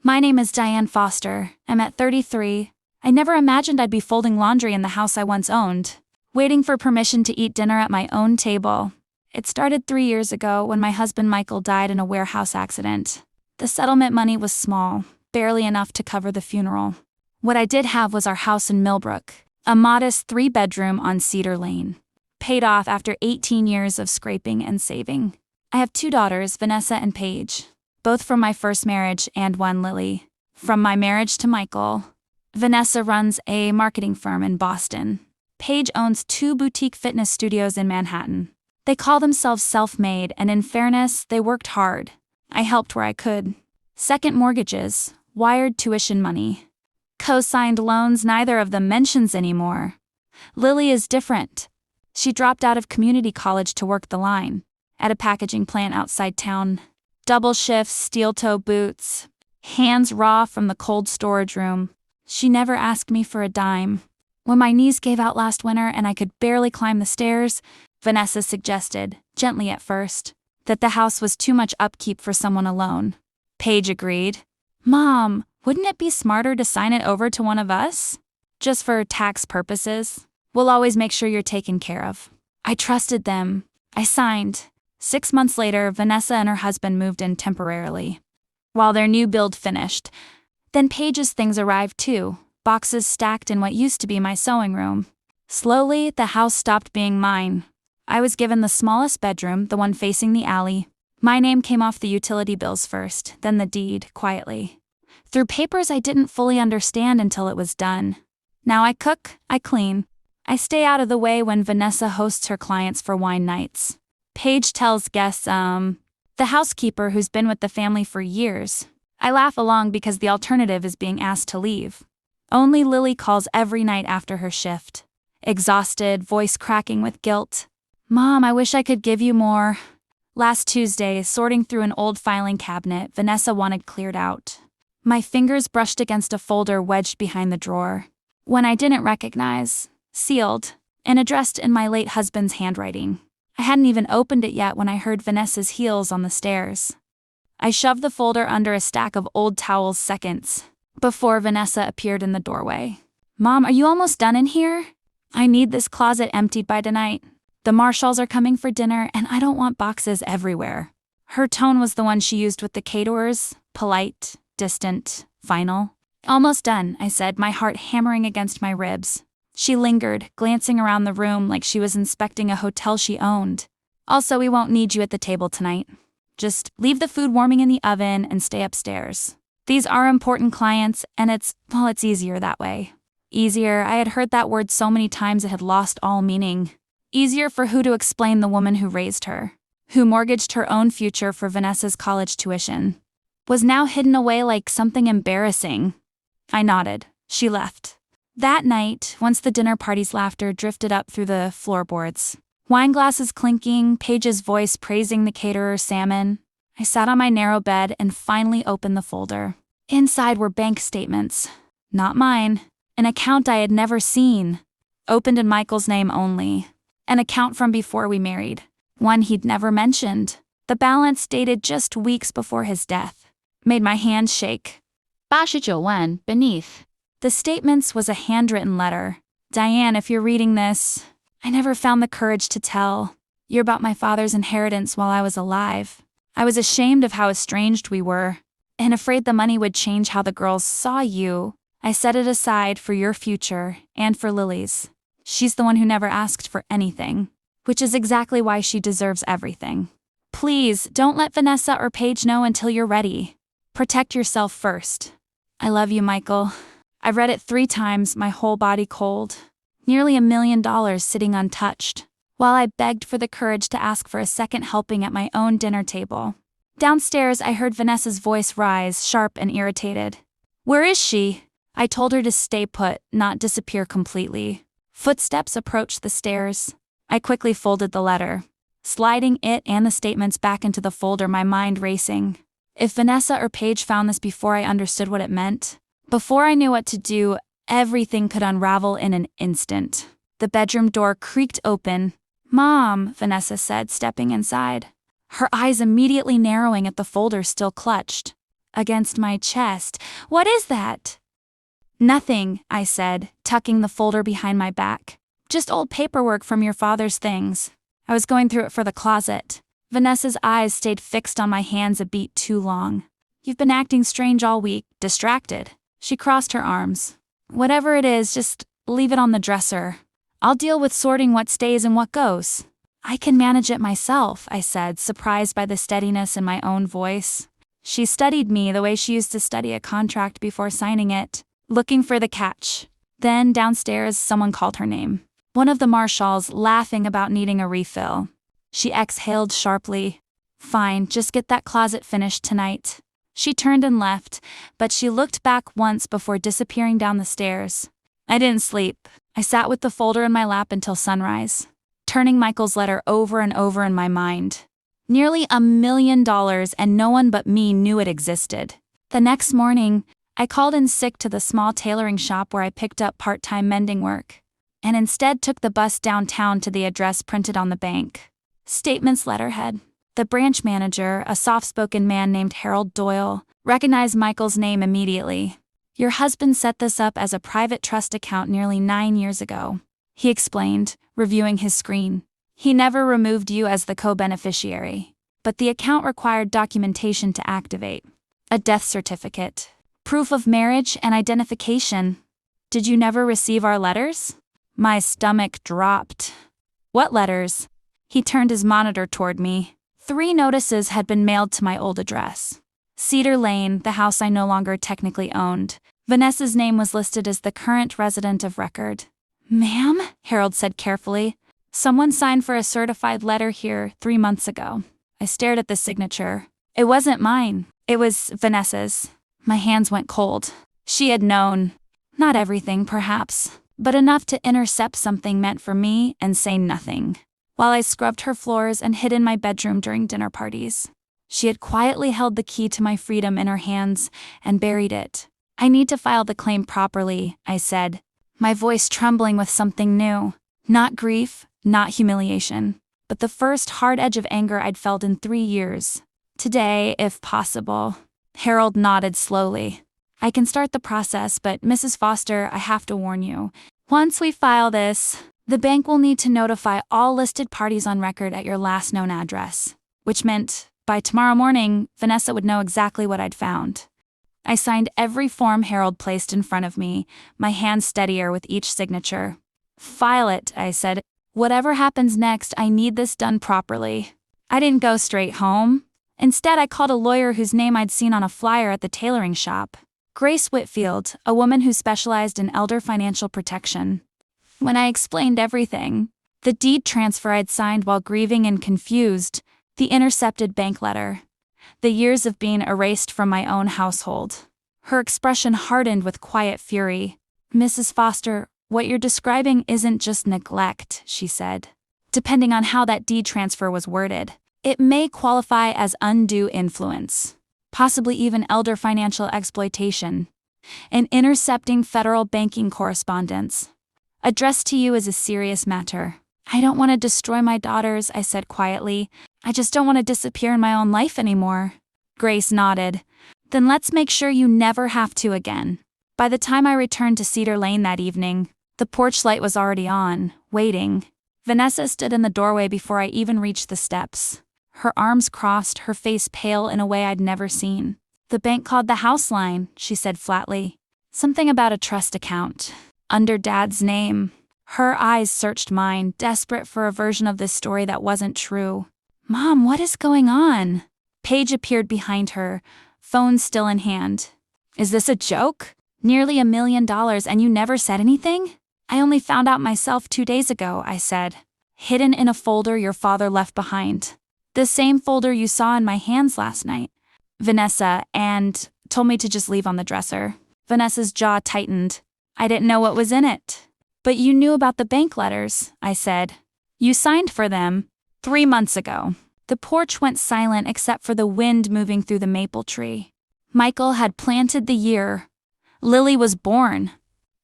My name is Diane Foster. I'm at 33. I never imagined I'd be folding laundry in the house I once owned, waiting for permission to eat dinner at my own table. It started 3 years ago when my husband Michael died in a warehouse accident. The settlement money was small, barely enough to cover the funeral. What I did have was our house in Millbrook, a modest 3-bedroom on Cedar Lane, paid off after 18 years of scraping and saving. I have 2 daughters, Vanessa and Paige, both from my first marriage and one Lily, from my marriage to Michael. Vanessa runs a marketing firm in Boston. Paige owns 2 boutique fitness studios in Manhattan. They call themselves self-made, and in fairness, they worked hard. I helped where I could. Second mortgages, wired tuition money, co-signed loans neither of them mentions anymore. Lily is different. She dropped out of community college to work the line at a packaging plant outside town. Double shifts, steel-toe boots, hands raw from the cold storage room. She never asked me for a dime. When my knees gave out last winter and I could barely climb the stairs, Vanessa suggested, gently at first, that the house was too much upkeep for someone alone. Paige agreed. Mom, wouldn't it be smarter to sign it over to one of us? Just for tax purposes. We'll always make sure you're taken care of. I trusted them. I signed. 6 months later, Vanessa and her husband moved in temporarily, while their new build finished. Then Paige's things arrived too, boxes stacked in what used to be my sewing room. Slowly, the house stopped being mine. I was given the smallest bedroom, the one facing the alley. My name came off the utility bills first, then the deed, quietly. Through papers I didn't fully understand until it was done. Now I cook, I clean. I stay out of the way when Vanessa hosts her clients for wine nights. Paige tells guests, the housekeeper who's been with the family for years. I laugh along because the alternative is being asked to leave. Only Lily calls every night after her shift. Exhausted, voice cracking with guilt. Mom, I wish I could give you more. Last Tuesday, sorting through an old filing cabinet Vanessa wanted cleared out. My fingers brushed against a folder wedged behind the drawer. One I didn't recognize, sealed, and addressed in my late husband's handwriting. I hadn't even opened it yet when I heard Vanessa's heels on the stairs. I shoved the folder under a stack of old towels seconds before Vanessa appeared in the doorway. Mom, are you almost done in here? I need this closet emptied by tonight. The Marshalls are coming for dinner, and I don't want boxes everywhere. Her tone was the one she used with the caterers, polite, distant, final. Almost done, I said, my heart hammering against my ribs. She lingered, glancing around the room like she was inspecting a hotel she owned. Also, we won't need you at the table tonight. Just leave the food warming in the oven and stay upstairs. These are important clients, and it's easier that way. Easier, I had heard that word so many times it had lost all meaning. Easier for who to explain the woman who raised her, who mortgaged her own future for Vanessa's college tuition, was now hidden away like something embarrassing. I nodded. She left. That night, once the dinner party's laughter drifted up through the floorboards, wine glasses clinking, Paige's voice praising the caterer's salmon, I sat on my narrow bed and finally opened the folder. Inside were bank statements. Not mine. An account I had never seen. Opened in Michael's name only. An account from before we married. One he'd never mentioned. The balance dated just weeks before his death. Made my hands shake. 89万 beneath. The statements was a handwritten letter. Diane, if you're reading this, I never found the courage to tell. You're about my father's inheritance while I was alive. I was ashamed of how estranged we were, and afraid the money would change how the girls saw you. I set it aside for your future and for Lily's. She's the one who never asked for anything, which is exactly why she deserves everything. Please, don't let Vanessa or Paige know until you're ready. Protect yourself first. I love you, Michael. I've read it 3 times, my whole body cold. Nearly $1 million sitting untouched, while I begged for the courage to ask for a second helping at my own dinner table. Downstairs, I heard Vanessa's voice rise, sharp and irritated. Where is she? I told her to stay put, not disappear completely. Footsteps approached the stairs. I quickly folded the letter, sliding it and the statements back into the folder, my mind racing. If Vanessa or Paige found this before I understood what it meant, before I knew what to do, everything could unravel in an instant. The bedroom door creaked open. Mom, Vanessa said, stepping inside, her eyes immediately narrowing at the folder still clutched. against my chest. What is that? Nothing, I said, tucking the folder behind my back. Just old paperwork from your father's things. I was going through it for the closet. Vanessa's eyes stayed fixed on my hands a beat too long. You've been acting strange all week, distracted. She crossed her arms. Whatever it is, just leave it on the dresser. I'll deal with sorting what stays and what goes. I can manage it myself, I said, surprised by the steadiness in my own voice. She studied me the way she used to study a contract before signing it, looking for the catch. Then, downstairs, someone called her name. One of the marshals, laughing about needing a refill. She exhaled sharply. Fine, just get that closet finished tonight. She turned and left, but she looked back once before disappearing down the stairs. I didn't sleep. I sat with the folder in my lap until sunrise, turning Michael's letter over and over in my mind. Nearly $1 million, and no one but me knew it existed. The next morning, I called in sick to the small tailoring shop where I picked up part-time mending work, and instead took the bus downtown to the address printed on the bank. Statement's letterhead. The branch manager, a soft-spoken man named Harold Doyle, recognized Michael's name immediately. Your husband set this up as a private trust account nearly 9 years ago, he explained, reviewing his screen. He never removed you as the co-beneficiary, but the account required documentation to activate. A death certificate, proof of marriage and identification. Did you never receive our letters? My stomach dropped. What letters? He turned his monitor toward me. 3 notices had been mailed to my old address. Cedar Lane, the house I no longer technically owned. Vanessa's name was listed as the current resident of record. Ma'am? Harold said carefully. Someone signed for a certified letter here 3 months ago. I stared at the signature. It wasn't mine. It was Vanessa's. My hands went cold. She had known. Not everything, perhaps, but enough to intercept something meant for me and say nothing. While I scrubbed her floors and hid in my bedroom during dinner parties, she had quietly held the key to my freedom in her hands and buried it. I need to file the claim properly, I said, my voice trembling with something new. Not grief, not humiliation, but the first hard edge of anger I'd felt in 3 years. Today, if possible. Harold nodded slowly. I can start the process, but Mrs. Foster, I have to warn you. Once we file this, the bank will need to notify all listed parties on record at your last known address, which meant, by tomorrow morning, Vanessa would know exactly what I'd found. I signed every form Harold placed in front of me, my hand steadier with each signature. File it, I said. Whatever happens next, I need this done properly. I didn't go straight home. Instead, I called a lawyer whose name I'd seen on a flyer at the tailoring shop. Grace Whitfield, a woman who specialized in elder financial protection. When I explained everything, the deed transfer I'd signed while grieving and confused, the intercepted bank letter, the years of being erased from my own household. Her expression hardened with quiet fury. Mrs. Foster, what you're describing isn't just neglect, she said. Depending on how that deed transfer was worded, it may qualify as undue influence, possibly even elder financial exploitation, and intercepting federal banking correspondence. Addressed to you is a serious matter. I don't want to destroy my daughters, I said quietly. I just don't want to disappear in my own life anymore. Grace nodded. Then let's make sure you never have to again. By the time I returned to Cedar Lane that evening, the porch light was already on, waiting. Vanessa stood in the doorway before I even reached the steps. Her arms crossed, her face pale in a way I'd never seen. The bank called the house line, she said flatly. Something about a trust account. Under Dad's name. Her eyes searched mine, desperate for a version of this story that wasn't true. Mom, what is going on? Paige appeared behind her, phone still in hand. Is this a joke? Nearly $1 million and you never said anything? I only found out myself 2 days ago, I said. Hidden in a folder your father left behind. The same folder you saw in my hands last night. Vanessa, and told me to just leave on the dresser. Vanessa's jaw tightened. I didn't know what was in it. But you knew about the bank letters, I said. You signed for them 3 months ago. The porch went silent except for the wind moving through the maple tree. Michael had planted the year. Lily was born.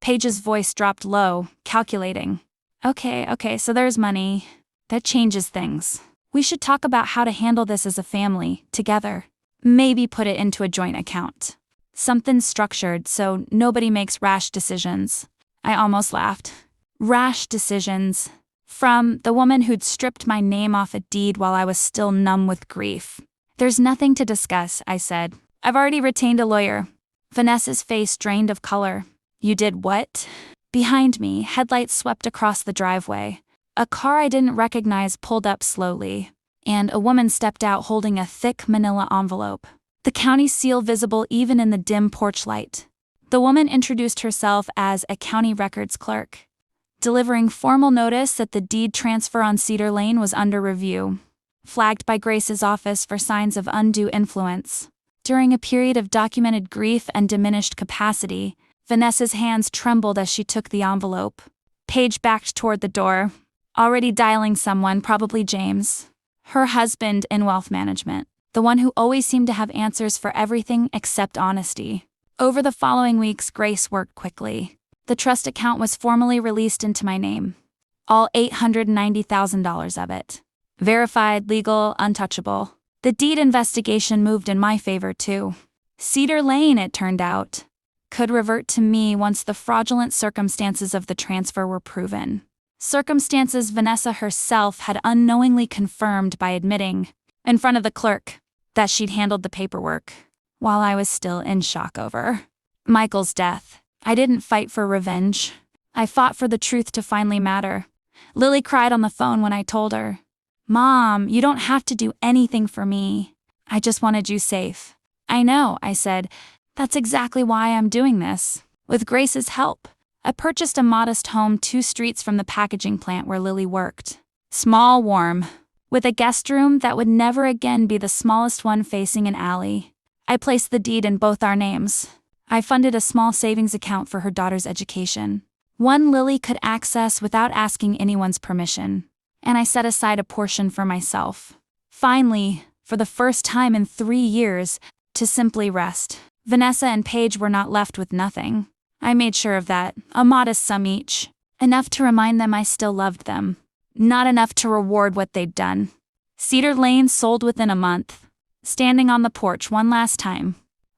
Paige's voice dropped low, calculating. Okay, so there's money. That changes things. We should talk about how to handle this as a family, together. Maybe put it into a joint account. Something structured so nobody makes rash decisions. I almost laughed. Rash decisions. From the woman who'd stripped my name off a deed while I was still numb with grief. There's nothing to discuss, I said. I've already retained a lawyer. Vanessa's face drained of color. You did what? Behind me, headlights swept across the driveway. A car I didn't recognize pulled up slowly, and a woman stepped out holding a thick manila envelope. The county seal visible even in the dim porch light. The woman introduced herself as a county records clerk, delivering formal notice that the deed transfer on Cedar Lane was under review, flagged by Grace's office for signs of undue influence. During a period of documented grief and diminished capacity, Vanessa's hands trembled as she took the envelope. Paige backed toward the door, already dialing someone, probably James, her husband in wealth management, the one who always seemed to have answers for everything except honesty. Over the following weeks, Grace worked quickly. The trust account was formally released into my name. All $890,000 of it. Verified, legal, untouchable. The deed investigation moved in my favor too. Cedar Lane, it turned out, could revert to me once the fraudulent circumstances of the transfer were proven. Circumstances Vanessa herself had unknowingly confirmed by admitting, in front of the clerk, that she'd handled the paperwork, while I was still in shock over Michael's death. I didn't fight for revenge. I fought for the truth to finally matter. Lily cried on the phone when I told her, "Mom, you don't have to do anything for me. I just wanted you safe." "I know," I said. "That's exactly why I'm doing this. With Grace's help." I purchased a modest home 2 streets from the packaging plant where Lily worked. Small, warm, with a guest room that would never again be the smallest one facing an alley. I placed the deed in both our names. I funded a small savings account for her daughter's education, one Lily could access without asking anyone's permission. And I set aside a portion for myself. Finally, for the first time in 3 years, to simply rest. Vanessa and Paige were not left with nothing. I made sure of that, a modest sum each. Enough to remind them I still loved them. Not enough to reward what they'd done. Cedar Lane sold within a month. Standing on the porch one last time,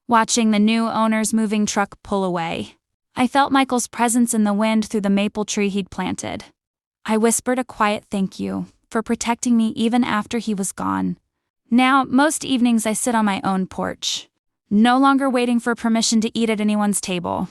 watching the new owner's moving truck pull away, I felt Michael's presence in the wind through the maple tree he'd planted. I whispered a quiet thank you for protecting me even after he was gone. Now, most evenings I sit on my own porch, no longer waiting for permission to eat at anyone's table.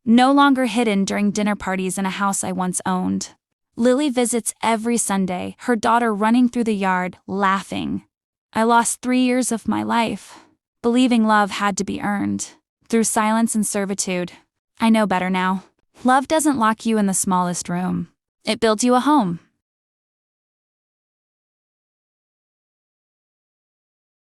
No longer hidden during dinner parties in a house I once owned. Lily visits every Sunday, her daughter running through the yard, laughing. I lost 3 years of my life, believing love had to be earned, through silence and servitude. I know better now. Love doesn't lock you in the smallest room. It builds you a home.